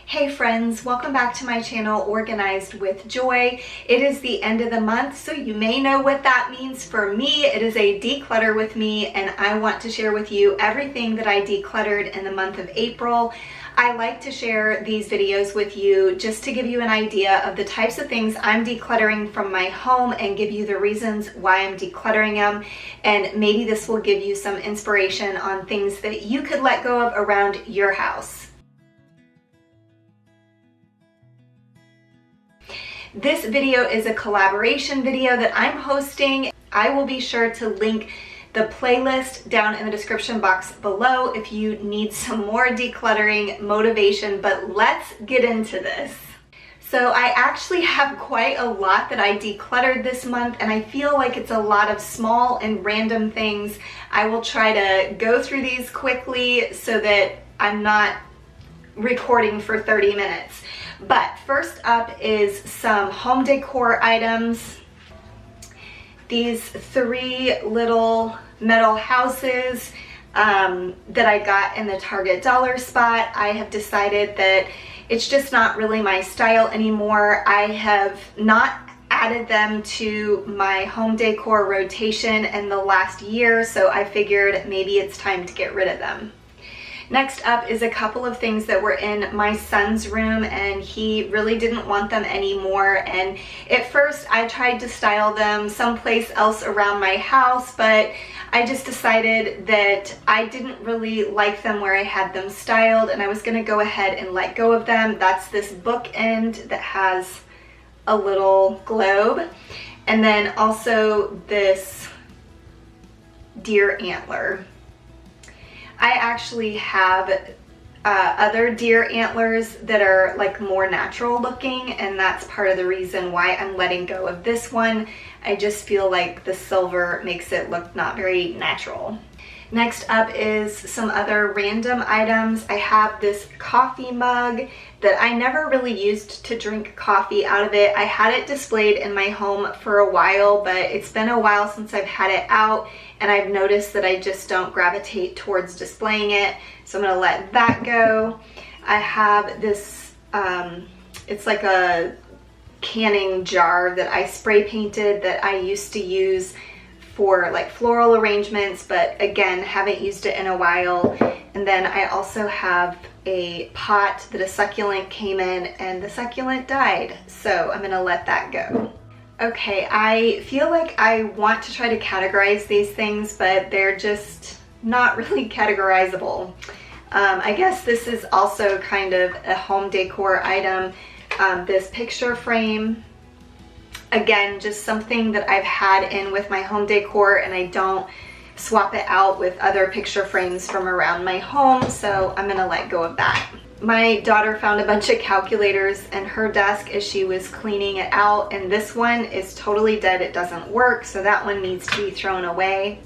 Hey friends, welcome back to my channel, Organized with Joy. It is the end of the month, so you may know what that means. For me, it is a declutter with me, and I want to share with you everything that I decluttered in the month of April. I like to share these videos with you just to give you an idea of the types of things I'm decluttering from my home and give you the reasons why I'm decluttering them. And maybe this will give you some inspiration on things that you could let go of around your house. This video is a collaboration video that I'm hosting. I will be sure to link the playlist down in the description box below if you need some more decluttering motivation, but let's get into this. So I actually have quite a lot that I decluttered this month, and I feel like it's a lot of small and random things. I will try to go through these quickly so that I'm not recording for 30 minutes. But first up is some home decor items. These three little metal houses that I got in the Target dollar spot. I have decided that it's just not really my style anymore. I have not added them to my home decor rotation in the last year, so I figured maybe it's time to get rid of them. Next up is a couple of things that were in my son's room, and he really didn't want them anymore. And at first I tried to style them someplace else around my house, but I just decided that I didn't really like them where I had them styled, and I was going to go ahead and let go of them. That's this bookend that has a little globe, and then also this deer antler. I actually have other deer antlers that are like more natural looking, and that's part of the reason why I'm letting go of this one. I just feel like the silver makes it look not very natural. Next up is some other random items. I have this coffee mug that I never really used to drink coffee out of it. I had it displayed in my home for a while, but it's been a while since I've had it out, and I've noticed that I just don't gravitate towards displaying it, so I'm gonna let that go. I have this, it's like a canning jar that I spray painted that I used to use for like floral arrangements, but again, haven't used it in a while. And then I also have a pot that a succulent came in, and the succulent died, so I'm gonna let that go. Okay, I feel like I want to try to categorize these things, but they're just not really categorizable. I guess this is also kind of a home decor item. This picture frame, again, just something that I've had in with my home decor, and I don't swap it out with other picture frames from around my home, so I'm gonna let go of that. My daughter found a bunch of calculators in her desk as she was cleaning it out, and this one is totally dead. It doesn't work, so that one needs to be thrown away.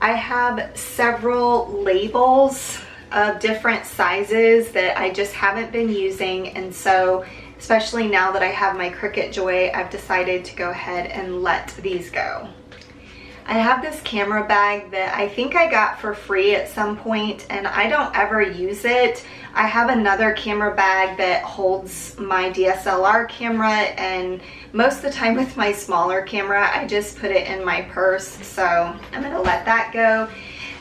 I have several labels of different sizes that I just haven't been using, and so especially now that I have my Cricut Joy, I've decided to go ahead and let these go. I have this camera bag that I think I got for free at some point, and I don't ever use it. I have another camera bag that holds my DSLR camera, and most of the time with my smaller camera, I just put it in my purse, so I'm gonna let that go.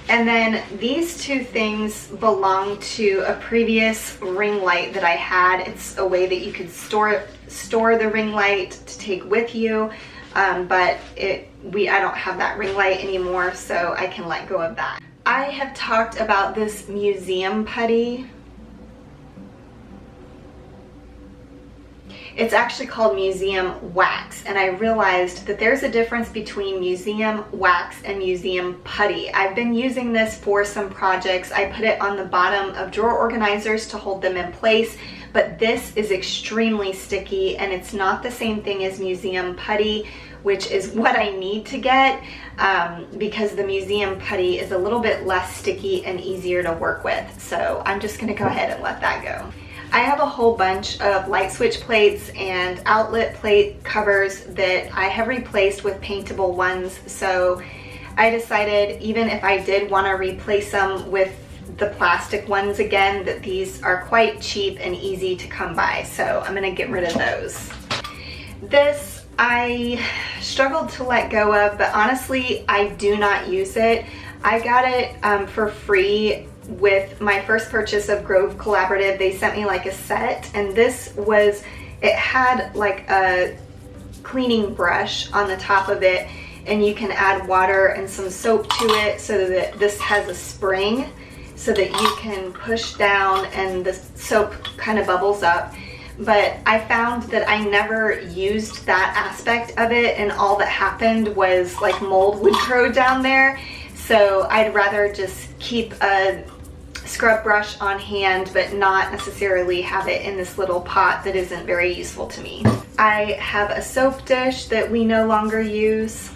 And then these two things belong to a previous ring light that I had. It's a way that you could store the ring light to take with you, but I don't have that ring light anymore, so I can let go of that. I have talked about this museum putty. It's actually called museum wax, and I realized that there's a difference between museum wax and museum putty. I've been using this for some projects. I put it on the bottom of drawer organizers to hold them in place, but this is extremely sticky, and it's not the same thing as museum putty, which is what I need to get, because the museum putty is a little bit less sticky and easier to work with. So I'm just gonna go ahead and let that go. I have a whole bunch of light switch plates and outlet plate covers that I have replaced with paintable ones, so I decided even if I did want to replace them with the plastic ones again, that these are quite cheap and easy to come by. So I'm gonna get rid of those. This I struggled to let go of, but honestly, I do not use it. I got it for free with my first purchase of Grove Collaborative. They sent me like a set, and this was, it had like a cleaning brush on the top of it, and you can add water and some soap to it so that this has a spring so that you can push down and the soap kind of bubbles up. But I found that I never used that aspect of it, and all that happened was like mold would grow down there. So I'd rather just keep a scrub brush on hand, but not necessarily have it in this little pot that isn't very useful to me. I have a soap dish that we no longer use.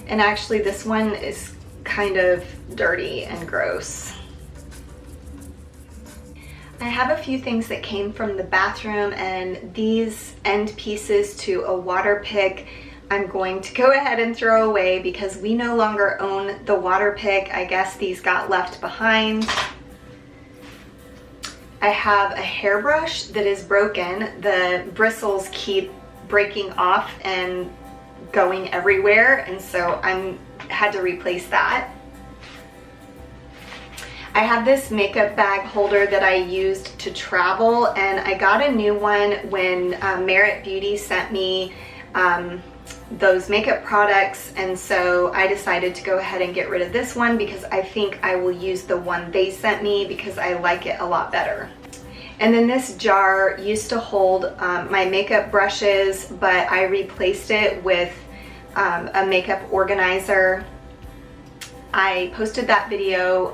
And actually this one is kind of dirty and gross. I have a few things that came from the bathroom, and these end pieces to a water pick I'm going to go ahead and throw away because we no longer own the water pick. I guess these got left behind. I have a hairbrush that is broken. The bristles keep breaking off and going everywhere, and so I had to replace that. I have this makeup bag holder that I used to travel, and I got a new one when Merit Beauty sent me those makeup products, and so I decided to go ahead and get rid of this one because I think I will use the one they sent me because I like it a lot better. And then this jar used to hold my makeup brushes, but I replaced it with a makeup organizer. I posted that video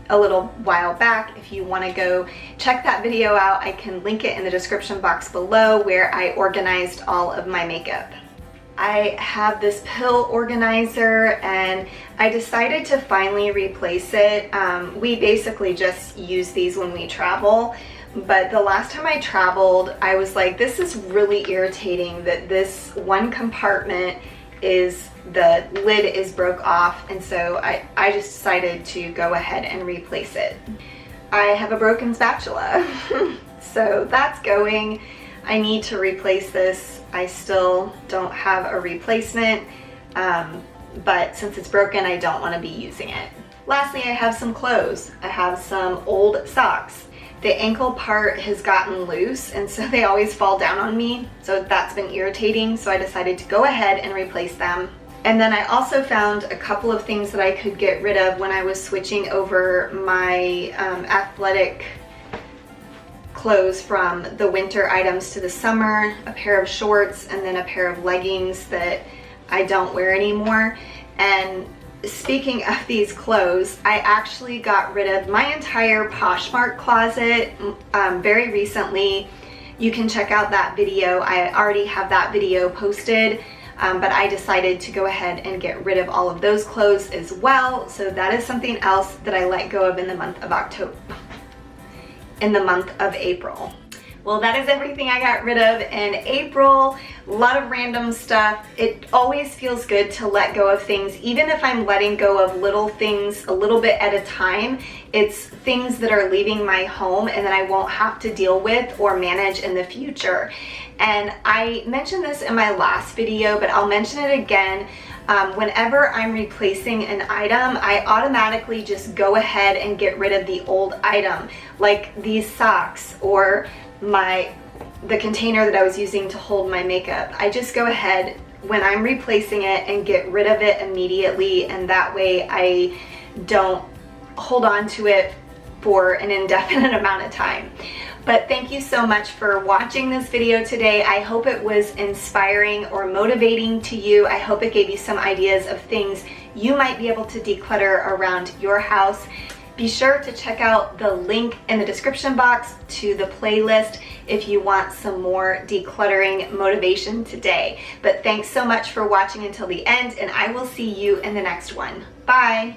a little while back. If you want to go check that video out, I can link it in the description box below, where I organized all of my makeup. I have this pill organizer, and I decided to finally replace it. We basically just use these when we travel, but the last time I traveled, I was like, this is really irritating that this one compartment is, the lid is broke off, and so I just decided to go ahead and replace it. I have a broken spatula, so that's going. I need to replace this. I still don't have a replacement, but since it's broken, I don't want to be using it. Lastly, I have some clothes. I have some old socks. The ankle part has gotten loose, and so they always fall down on me, so that's been irritating, so I decided to go ahead and replace them. And then I also found a couple of things that I could get rid of when I was switching over my athletic clothes from the winter items to the summer, a pair of shorts and then a pair of leggings that I don't wear anymore. And speaking of these clothes, I actually got rid of my entire Poshmark closet very recently. You can check out that video. I already have that video posted, but I decided to go ahead and get rid of all of those clothes as well. So that is something else that I let go of in the month of April. Well, that is everything I got rid of in April. A lot of random stuff. It always feels good to let go of things, even if I'm letting go of little things a little bit at a time. It's things that are leaving my home and that I won't have to deal with or manage in the future. And I mentioned this in my last video, but I'll mention it again. Whenever I'm replacing an item, I automatically just go ahead and get rid of the old item, like these socks or the container that I was using to hold my makeup. I just go ahead when I'm replacing it and get rid of it immediately, and that way I don't hold on to it for an indefinite amount of time. But thank you so much for watching this video today. I hope it was inspiring or motivating to you. I hope it gave you some ideas of things you might be able to declutter around your house. Be sure to check out the link in the description box to the playlist if you want some more decluttering motivation today. But thanks so much for watching until the end, and I will see you in the next one. Bye!